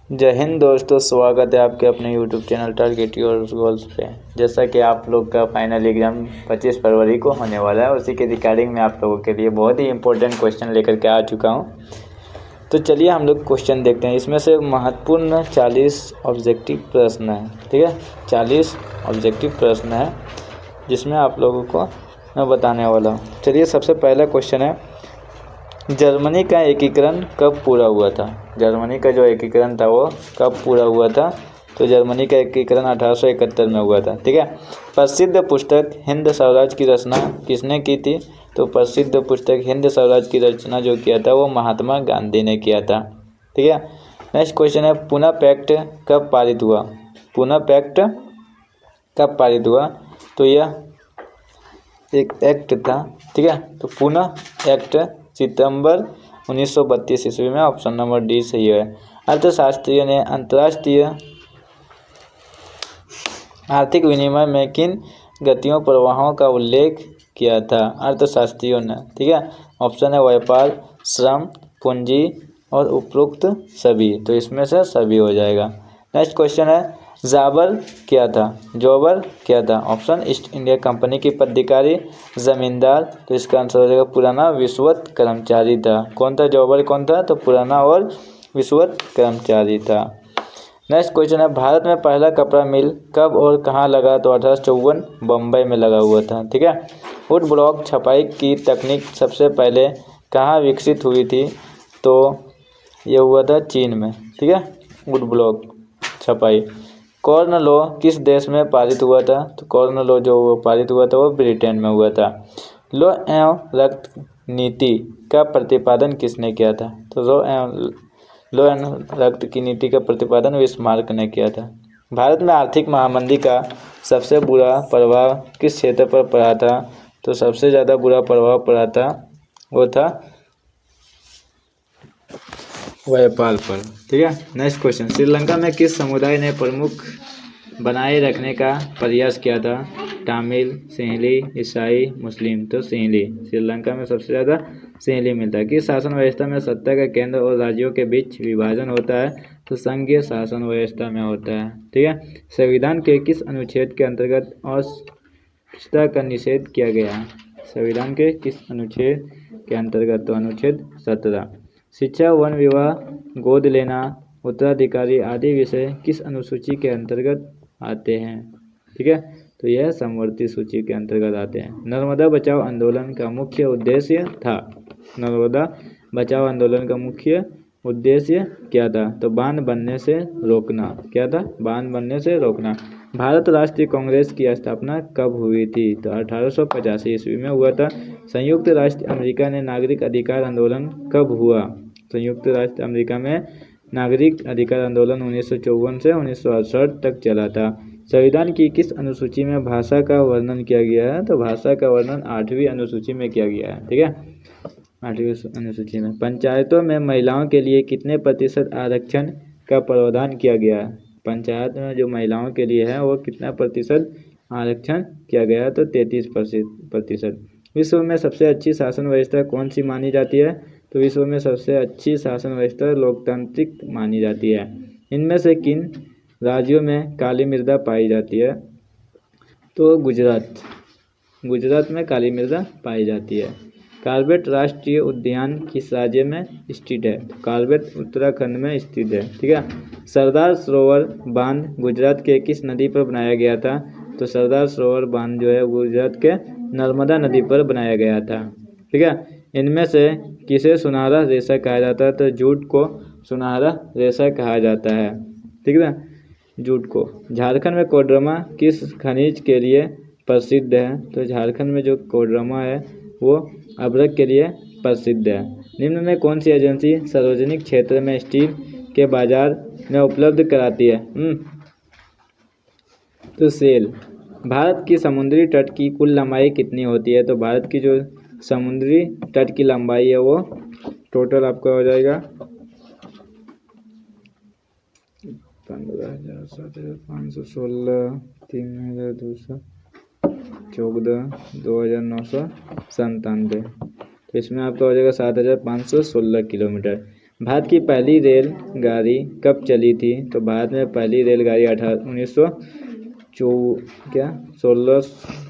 जय हिंद दोस्तों, स्वागत है आपके अपने YouTube channel target your goals पे। जैसा कि आप लोग का फाइनल एग्ज़ाम 25 फरवरी को होने वाला है, उसी के रिगार्डिंग में आप लोगों के लिए बहुत ही इंपॉर्टेंट क्वेश्चन लेकर के आ चुका हूं। तो चलिए हम लोग क्वेश्चन देखते हैं। इसमें से महत्वपूर्ण 40 ऑब्जेक्टिव प्रश्न है। ठीक है, 40 ऑब्जेक्टिव प्रश्न है जिसमें आप लोगों को मैं बताने वाला हूँ। चलिए, सबसे पहला क्वेश्चन है, जर्मनी का एकीकरण कब पूरा हुआ था? जर्मनी का जो एकीकरण था वो कब पूरा हुआ था? तो जर्मनी का एकीकरण 1871 में हुआ था। ठीक है। प्रसिद्ध पुस्तक हिंद स्वराज की रचना किसने की थी? तो प्रसिद्ध पुस्तक हिंद स्वराज की रचना जो किया था वो महात्मा गांधी ने किया था। ठीक है। नेक्स्ट क्वेश्चन है, पुणे पैक्ट कब पारित हुआ? पुणे पैक्ट कब पारित हुआ? तो यह एक एक्ट था। ठीक है, तो पुणे एक्ट सितंबर 1932 ईस्वी में। ऑप्शन नंबर डी सही है। अर्थशास्त्रियों ने अंतर्राष्ट्रीय आर्थिक विनिमय में किन गतियों प्रवाहों का उल्लेख किया था? अर्थशास्त्रियों ने। ठीक है, ऑप्शन है व्यापार, श्रम, पूंजी और उपरोक्त सभी। तो इसमें से सभी हो जाएगा। नेक्स्ट क्वेश्चन है, जाबर क्या था? जॉबर क्या था? ऑप्शन ईस्ट इंडिया कंपनी की पदाधिकारी, जमींदार। तो इसका आंसर हो जाएगा पुराना विश्वस्त कर्मचारी था। कौन था जॉबर? कौन था? तो पुराना और विश्वस्त कर्मचारी था। नेक्स्ट क्वेश्चन है, भारत में पहला कपड़ा मिल कब और कहाँ लगा? तो 1854 बम्बई में लगा हुआ था। ठीक है। वुड ब्लॉक छपाई की तकनीक सबसे पहले कहाँ विकसित हुई थी? तो ये हुआ था चीन में। ठीक है, वुड ब्लॉक छपाई। कॉर्न लॉ किस देश में पारित हुआ था? तो कॉर्न लॉ जो पारित हुआ था वो ब्रिटेन में हुआ था। लौ एवं रक्त नीति का प्रतिपादन किसने किया था? तो लौ एवं रक्त की नीति का प्रतिपादन बिस्मार्क ने किया था। भारत में आर्थिक महामंदी का सबसे बुरा प्रभाव किस क्षेत्र पर पड़ा था? तो सबसे ज़्यादा बुरा प्रभाव पड़ा था वो था व्यापार पर। ठीक है। नेक्स्ट क्वेश्चन, श्रीलंका में किस समुदाय ने प्रमुख बनाए रखने का प्रयास किया था? तमिल, सिंहली, ईसाई, मुस्लिम। तो सिंहली। श्रीलंका में सबसे ज़्यादा सिंहली मिलता है। किस शासन व्यवस्था में सत्ता का केंद्र और राज्यों के बीच विभाजन होता है? तो संघीय शासन व्यवस्था में होता है। ठीक है। संविधान के किस अनुच्छेद के अंतर्गत अस्पृश्यता का निषेध किया गया है? संविधान के किस अनुच्छेद के अंतर्गत? तो अनुच्छेद 17। शिक्षा, वन विवाह, गोद लेना, उत्तराधिकारी आदि विषय किस अनुसूची के अंतर्गत आते हैं? ठीक है, तो यह समवर्ती सूची के अंतर्गत आते हैं। नर्मदा बचाओ आंदोलन का मुख्य उद्देश्य था? नर्मदा बचाओ आंदोलन का मुख्य उद्देश्य क्या था? तो बांध बनने से रोकना। क्या था? बांध बनने से रोकना। भारत राष्ट्रीय कांग्रेस की स्थापना कब हुई थी? तो 1885 ईस्वी में हुआ था। संयुक्त राष्ट्र अमेरिका ने नागरिक अधिकार आंदोलन कब हुआ? संयुक्त राष्ट्र अमेरिका में नागरिक अधिकार आंदोलन 1954 से 1968 तक चला था। संविधान की किस अनुसूची में भाषा का वर्णन किया गया है? तो भाषा का वर्णन 8वीं अनुसूची में किया गया है। ठीक है, 8वीं अनुसूची में। पंचायतों में महिलाओं के लिए कितने प्रतिशत आरक्षण का प्रावधान किया गया है? पंचायत में जो महिलाओं के लिए है वो कितना प्रतिशत आरक्षण किया गया है? तो 33%। विश्व में सबसे अच्छी शासन व्यवस्था कौन सी मानी जाती है? तो विश्व में सबसे अच्छी शासन व्यवस्था लोकतांत्रिक मानी जाती है। इनमें से किन राज्यों में काली मृदा पाई जाती है? तो गुजरात में काली मृदा पाई जाती है। कॉर्बेट राष्ट्रीय उद्यान किस राज्य में स्थित है? कॉर्बेट उत्तराखंड में स्थित है। ठीक है। सरदार सरोवर बांध गुजरात के किस नदी पर बनाया गया था? तो सरदार सरोवर बांध जो है गुजरात के नर्मदा नदी पर बनाया गया था। ठीक है। इनमें से किसे सुनहरा रेशा कहा जाता है? तो जूट को सुनहरा रेशा कहा जाता है। ठीक है, जूट को। झारखंड में कोडरमा किस खनिज के लिए प्रसिद्ध है? तो झारखंड में जो कोडरमा है वो अभ्रक के लिए प्रसिद्ध है। निम्न में कौन सी एजेंसी सार्वजनिक क्षेत्र में स्टील के बाजार में उपलब्ध कराती है? तो सेल। भारत की समुद्री तट की कुल लंबाई कितनी होती है? तो भारत की जो समुद्री तट की लंबाई है वो टोटल आपका हो जाएगा 15,000, 7,516, 3,214, 2,997। तो इसमें आपका हो जाएगा 7,516 किलोमीटर। भारत की पहली रेलगाड़ी कब चली थी? तो भारत में पहली रेलगाड़ी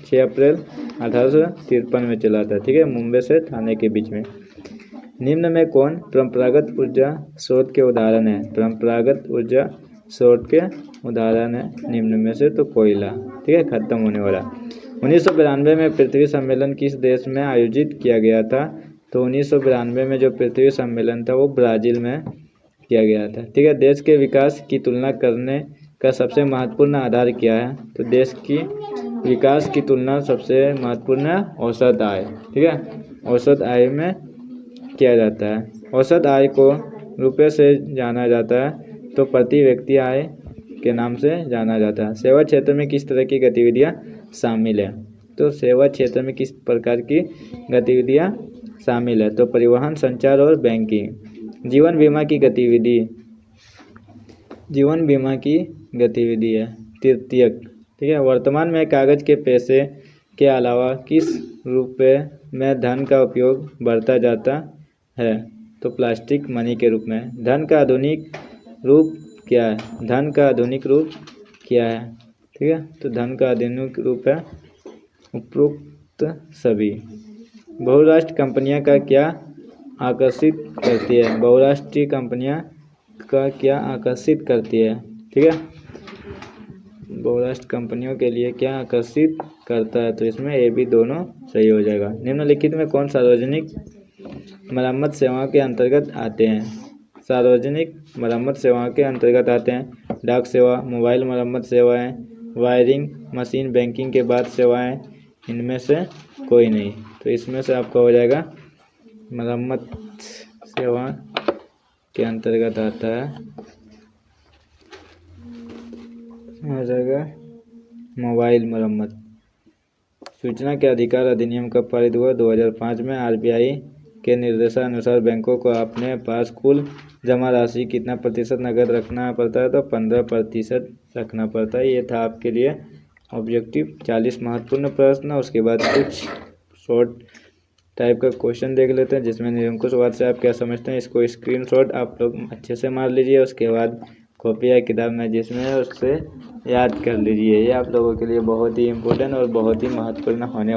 6 अप्रैल 1853 में चला था। ठीक है, मुंबई से ठाणे के बीच में। निम्न में कौन परंपरागत ऊर्जा स्रोत के उदाहरण है? परंपरागत ऊर्जा स्रोत के उदाहरण है निम्न में से तो कोयला। ठीक है, खत्म होने वाला। 1992 में पृथ्वी सम्मेलन किस देश में आयोजित किया गया था? तो 1992 में जो पृथ्वी सम्मेलन था वो ब्राज़ील में किया गया था। ठीक है, देश के विकास की तुलना करने का सबसे महत्वपूर्ण आधार क्या है? तो देश की विकास की तुलना सबसे महत्वपूर्ण है औसत आय। ठीक है, औसत आय में किया जाता है। औसत आय को रुपये से जाना जाता है तो प्रति व्यक्ति आय के नाम से जाना जाता है। सेवा क्षेत्र में किस तरह की गतिविधियाँ शामिल है? तो सेवा क्षेत्र में किस प्रकार की गतिविधियाँ शामिल है? तो परिवहन, संचार और बैंकिंग। जीवन बीमा की गतिविधि है तृतीयक। ठीक है, वर्तमान में कागज के पैसे के अलावा किस रुपये में धन का उपयोग बढ़ता जाता है? तो प्लास्टिक मनी के रूप में। धन का आधुनिक रूप क्या है? धन का आधुनिक रूप क्या है? ठीक है, तो धन का आधुनिक रूप है उपरोक्त सभी। बहुराष्ट्रीय कंपनियां का क्या आकर्षित करती है? बहुराष्ट्रीय कंपनियां का क्या आकर्षित करती है? ठीक है, बहुराष्ट्रीय कंपनियों के लिए क्या आकर्षित करता है? तो इसमें ए बी दोनों सही हो जाएगा। निम्नलिखित में कौन सार्वजनिक मरम्मत सेवाओं के अंतर्गत आते हैं? सार्वजनिक मरम्मत सेवाओं के अंतर्गत आते हैं डाक सेवा, मोबाइल मरम्मत सेवाएं, वायरिंग मशीन, बैंकिंग के बाद सेवाएं। इनमें से कोई नहीं, तो इसमें से आपका हो जाएगा मरम्मत सेवा के अंतर्गत आता है, हो जाएगा मोबाइल मरम्मत। सूचना के अधिकार अधिनियम कब पारित हुआ? 2005 में। आरबीआई के निर्देशानुसार बैंकों को अपने पास कुल जमा राशि कितना प्रतिशत नकद रखना पड़ता है? तो 15% रखना पड़ता है। ये था आपके लिए ऑब्जेक्टिव 40 महत्वपूर्ण प्रश्न। उसके बाद कुछ शॉर्ट टाइप का क्वेश्चन देख लेते हैं जिसमें निरंकुश वाद से आप क्या समझते हैं। इसको स्क्रीनशॉट आप लोग अच्छे से मार लीजिए। उसके बाद कॉपी या किताब में जिसमें है उससे याद कर लीजिए। ये आप लोगों के लिए बहुत ही इम्पोर्टेंट और बहुत ही महत्वपूर्ण होने